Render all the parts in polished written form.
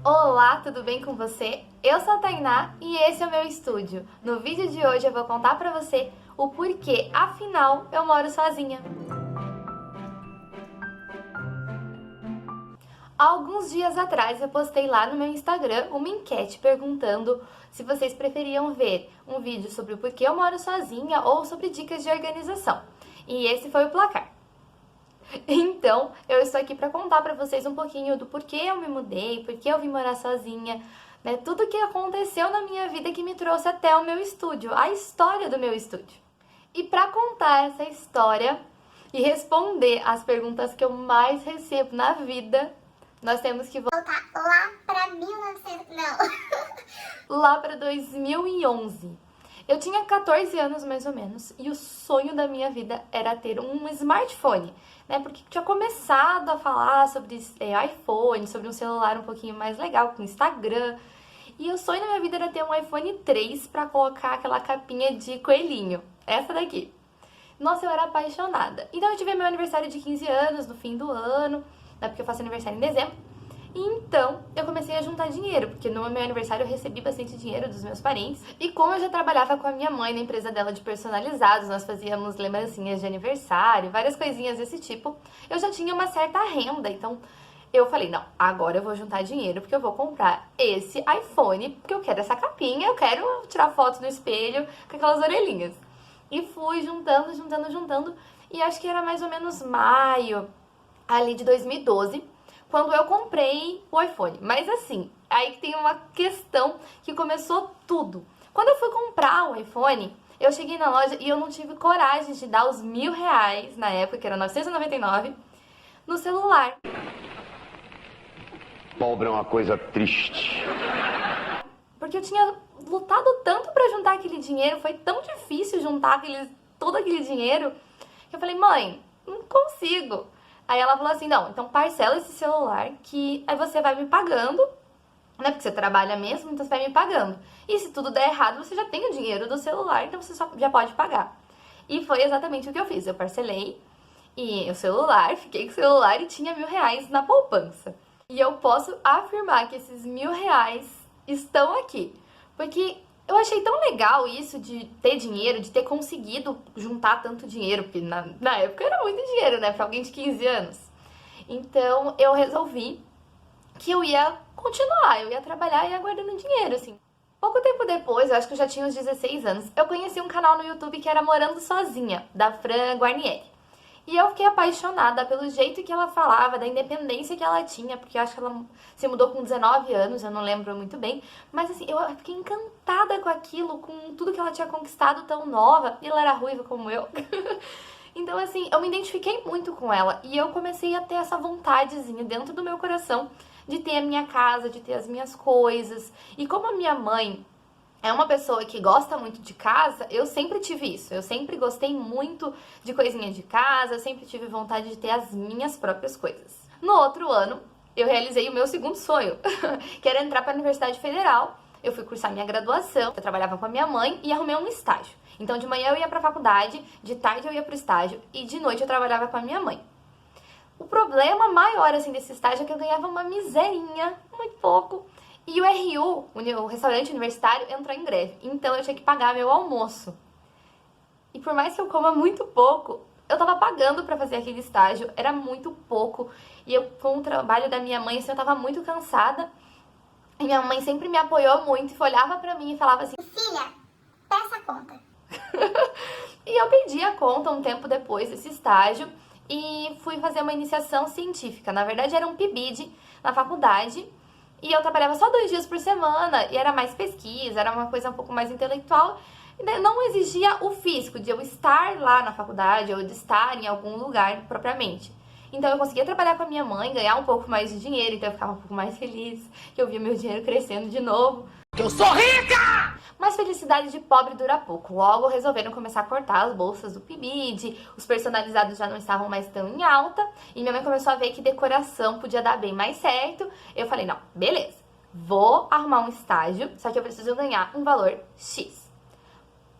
Olá, tudo bem com você? Eu sou a Tainá e esse é o meu estúdio. No vídeo de hoje eu vou contar pra você o porquê, afinal, eu moro sozinha. Há alguns dias atrás eu postei lá no meu Instagram uma enquete perguntando se vocês preferiam ver um vídeo sobre o porquê eu moro sozinha ou sobre dicas de organização. E esse foi o placar. Então, eu estou aqui para contar para vocês um pouquinho do porquê eu me mudei, porquê eu vim morar sozinha, né? Tudo o que aconteceu na minha vida que me trouxe até o meu estúdio, a história do meu estúdio. E para contar essa história e responder as perguntas que eu mais recebo na vida, nós temos que voltar lá para 1900, não. Lá para 2011. Eu tinha 14 anos mais ou menos e o sonho da minha vida era ter um smartphone, né? Porque tinha começado a falar sobre iPhone, sobre um celular um pouquinho mais legal, com Instagram. E o sonho da minha vida era ter um iPhone 3 para colocar aquela capinha de coelhinho, essa daqui. Nossa, eu era apaixonada. Então eu tive meu aniversário de 15 anos no fim do ano, né? Porque eu faço aniversário em dezembro. E então, eu comecei a juntar dinheiro, porque no meu aniversário eu recebi bastante dinheiro dos meus parentes. E como eu já trabalhava com a minha mãe na empresa dela de personalizados, nós fazíamos lembrancinhas de aniversário, várias coisinhas desse tipo, eu já tinha uma certa renda. Então, eu falei, não, agora eu vou juntar dinheiro, porque eu vou comprar esse iPhone, porque eu quero essa capinha, eu quero tirar fotos no espelho com aquelas orelhinhas. E fui juntando, e acho que era mais ou menos maio, ali de 2012, quando eu comprei o iPhone. Mas assim, aí tem uma questão que começou tudo. Quando eu fui comprar o iPhone, eu cheguei na loja e eu não tive coragem de dar os R$ 1.000, na época, que era 999, no celular. Pobre é uma coisa triste. Porque eu tinha lutado tanto pra juntar aquele dinheiro, foi tão difícil juntar todo aquele dinheiro, que eu falei, mãe, não consigo. Aí ela falou assim, não, então parcela esse celular que aí você vai me pagando, né, porque você trabalha mesmo, então você vai me pagando. E se tudo der errado, você já tem o dinheiro do celular, então você já pode pagar. E foi exatamente o que eu fiz, eu parcelei e o celular, fiquei com o celular e tinha R$ 1.000 na poupança. E eu posso afirmar que esses R$ 1.000 estão aqui, porque eu achei tão legal isso de ter dinheiro, de ter conseguido juntar tanto dinheiro, porque na época era muito dinheiro, né, pra alguém de 15 anos. Então eu resolvi que eu ia continuar, eu ia trabalhar e ia guardando dinheiro, assim. Pouco tempo depois, eu acho que eu já tinha uns 16 anos, eu conheci um canal no YouTube que era Morando Sozinha, da Fran Guarnieri. E eu fiquei apaixonada pelo jeito que ela falava, da independência que ela tinha, porque eu acho que ela se mudou com 19 anos, eu não lembro muito bem. Mas assim, eu fiquei encantada com aquilo, com tudo que ela tinha conquistado tão nova. E ela era ruiva como eu. Então assim, eu me identifiquei muito com ela. E eu comecei a ter essa vontadezinha dentro do meu coração de ter a minha casa, de ter as minhas coisas. E como a minha mãe é uma pessoa que gosta muito de casa, eu sempre tive isso. Eu sempre gostei muito de coisinha de casa, eu sempre tive vontade de ter as minhas próprias coisas. No outro ano, eu realizei o meu segundo sonho, que era entrar para a Universidade Federal. Eu fui cursar minha graduação, eu trabalhava com a minha mãe e arrumei um estágio. Então de manhã eu ia para a faculdade, de tarde eu ia para o estágio e de noite eu trabalhava com a minha mãe. O problema maior assim desse estágio é que eu ganhava uma miserinha, muito pouco. E o RU, o restaurante universitário, entrou em greve. Então eu tinha que pagar meu almoço. E por mais que eu coma muito pouco, eu tava pagando pra fazer aquele estágio. Era muito pouco. E eu, com o trabalho da minha mãe, assim, eu tava muito cansada. E minha mãe sempre me apoiou muito. E olhava pra mim e falava assim, Filha, peça a conta. E eu pedi a conta um tempo depois desse estágio. E fui fazer uma iniciação científica. Na verdade era um PIBID na faculdade. E eu trabalhava só 2 dias por semana, e era mais pesquisa, era uma coisa um pouco mais intelectual. E não exigia o físico, de eu estar lá na faculdade, ou de estar em algum lugar propriamente. Então eu conseguia trabalhar com a minha mãe, ganhar um pouco mais de dinheiro, então eu ficava um pouco mais feliz, que eu via meu dinheiro crescendo de novo. Eu sou rica! Mas felicidade de pobre dura pouco. Logo resolveram começar a cortar as bolsas do PIBID, os personalizados já não estavam mais tão em alta, e minha mãe começou a ver que decoração podia dar bem mais certo. Eu falei, não, beleza, vou arrumar um estágio, só que eu preciso ganhar um valor X.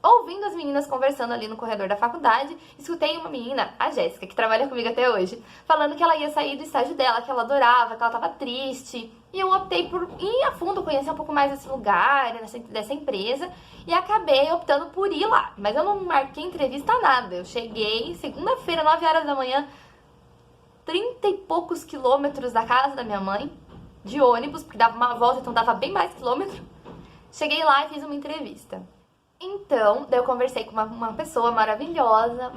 Ouvindo as meninas conversando ali no corredor da faculdade, escutei uma menina, a Jéssica, que trabalha comigo até hoje, falando que ela ia sair do estágio dela, que ela adorava, que ela tava triste. E eu optei por ir a fundo, conhecer um pouco mais desse lugar, dessa empresa, e acabei optando por ir lá. Mas eu não marquei entrevista nada. Eu cheguei segunda-feira, 9 horas da manhã, 30 e poucos quilômetros da casa da minha mãe, de ônibus, porque dava uma volta, então dava bem mais quilômetro. Cheguei lá e fiz uma entrevista. Então, daí eu conversei com uma pessoa maravilhosa,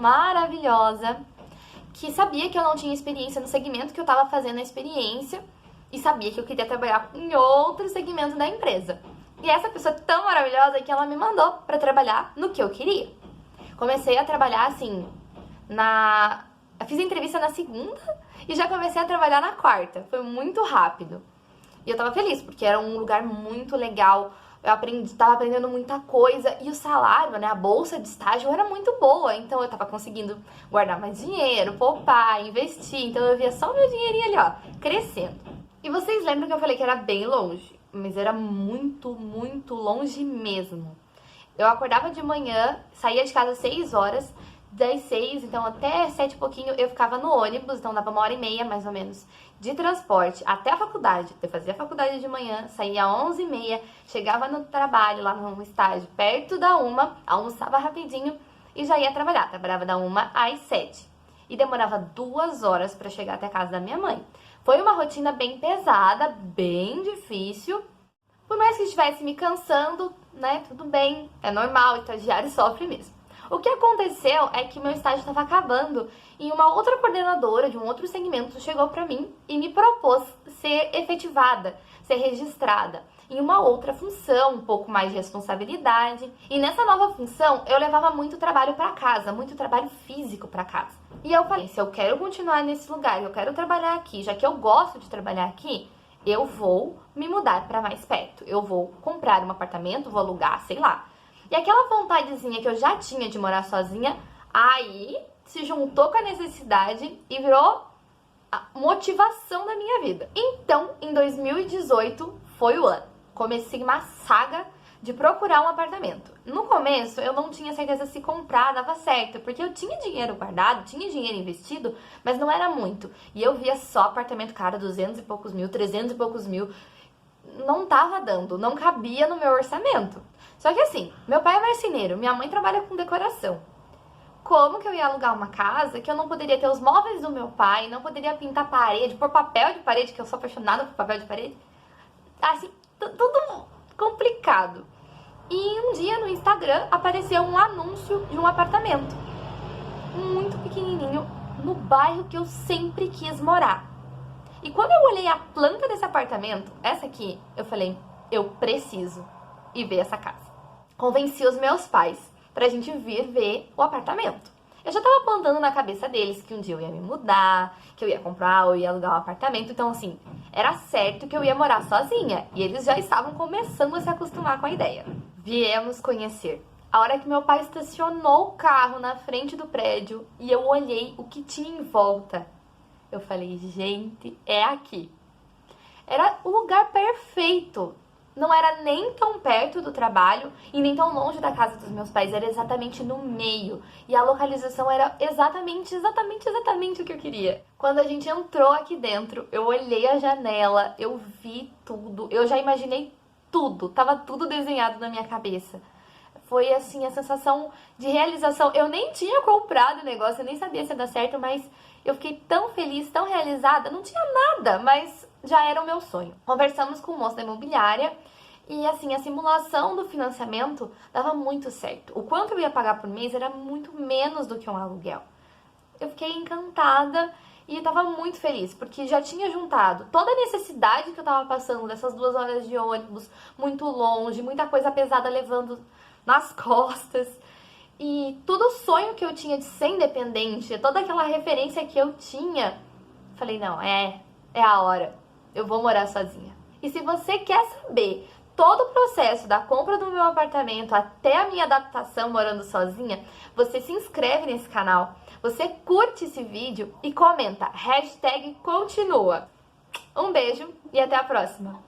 que sabia que eu não tinha experiência no segmento que eu tava fazendo a experiência e sabia que eu queria trabalhar em outro segmento da empresa. E essa pessoa é tão maravilhosa que ela me mandou pra trabalhar no que eu queria. Comecei a trabalhar assim, eu fiz a entrevista na segunda e já comecei a trabalhar na quarta. Foi muito rápido. E eu tava feliz, porque era um lugar muito legal. Eu tava aprendendo muita coisa. E o salário, né, a bolsa de estágio era muito boa. Então eu tava conseguindo guardar mais dinheiro, poupar, investir. Então eu via só o meu dinheirinho ali, ó, crescendo. E vocês lembram que eu falei que era bem longe? Mas era muito, muito longe mesmo. Eu acordava de manhã, saía de casa às 6 horas. Das 6, então até 7 e pouquinho eu ficava no ônibus, então dava 1h30 mais ou menos de transporte até a faculdade. Eu fazia a faculdade de manhã, saía às 11h30, chegava no trabalho lá no estágio perto da 1, almoçava rapidinho e já ia trabalhar. Trabalhava da 1 às 7 e demorava 2 horas para chegar até a casa da minha mãe. Foi uma rotina bem pesada, bem difícil. Por mais que estivesse me cansando, né, tudo bem, é normal, o estagiário sofre mesmo. O que aconteceu é que meu estágio estava acabando e uma outra coordenadora de um outro segmento chegou para mim e me propôs ser efetivada, ser registrada em uma outra função, um pouco mais de responsabilidade. E nessa nova função eu levava muito trabalho para casa, muito trabalho físico para casa. E eu falei, se eu quero continuar nesse lugar, eu quero trabalhar aqui, já que eu gosto de trabalhar aqui, eu vou me mudar para mais perto. Eu vou comprar um apartamento, vou alugar, sei lá. E aquela vontadezinha que eu já tinha de morar sozinha, aí se juntou com a necessidade e virou a motivação da minha vida. Então, em 2018 foi o ano. Comecei uma saga de procurar um apartamento. No começo, eu não tinha certeza se comprar dava certo, porque eu tinha dinheiro guardado, tinha dinheiro investido, mas não era muito. E eu via só apartamento caro, 200 e poucos mil, 300 e poucos mil. Não tava dando, não cabia no meu orçamento. Só que assim, meu pai é marceneiro, minha mãe trabalha com decoração. Como que eu ia alugar uma casa que eu não poderia ter os móveis do meu pai, não poderia pintar parede, pôr papel de parede, que eu sou apaixonada por papel de parede? Assim, tudo complicado. E um dia no Instagram apareceu um anúncio de um apartamento muito pequenininho no bairro que eu sempre quis morar. E quando eu olhei a planta desse apartamento, essa aqui, eu falei, eu preciso ir ver essa casa. Convenci os meus pais pra gente vir ver o apartamento. Eu já tava plantando na cabeça deles que um dia eu ia me mudar, que eu ia comprar ou ia alugar um apartamento. Então, assim, era certo que eu ia morar sozinha. E eles já estavam começando a se acostumar com a ideia. Viemos conhecer. A hora que meu pai estacionou o carro na frente do prédio e eu olhei o que tinha em volta, eu falei, gente, é aqui. Era o lugar perfeito. Não era nem tão perto do trabalho e nem tão longe da casa dos meus pais. Era exatamente no meio. E a localização era exatamente o que eu queria. Quando a gente entrou aqui dentro, eu olhei a janela, eu vi tudo. Eu já imaginei tudo. Tava tudo desenhado na minha cabeça. Foi assim, a sensação de realização. Eu nem tinha comprado o negócio, eu nem sabia se ia dar certo, mas eu fiquei tão feliz, tão realizada. Não tinha nada, mas já era o meu sonho. Conversamos com o moço da imobiliária e assim, a simulação do financiamento dava muito certo. O quanto eu ia pagar por mês era muito menos do que um aluguel. Eu fiquei encantada e estava muito feliz, porque já tinha juntado toda a necessidade que eu estava passando dessas 2 horas de ônibus, muito longe, muita coisa pesada levando nas costas. E todo o sonho que eu tinha de ser independente, toda aquela referência que eu tinha, falei, não, é a hora. Eu vou morar sozinha. E se você quer saber todo o processo da compra do meu apartamento até a minha adaptação morando sozinha, você se inscreve nesse canal, você curte esse vídeo e comenta #continua. Um beijo e até a próxima!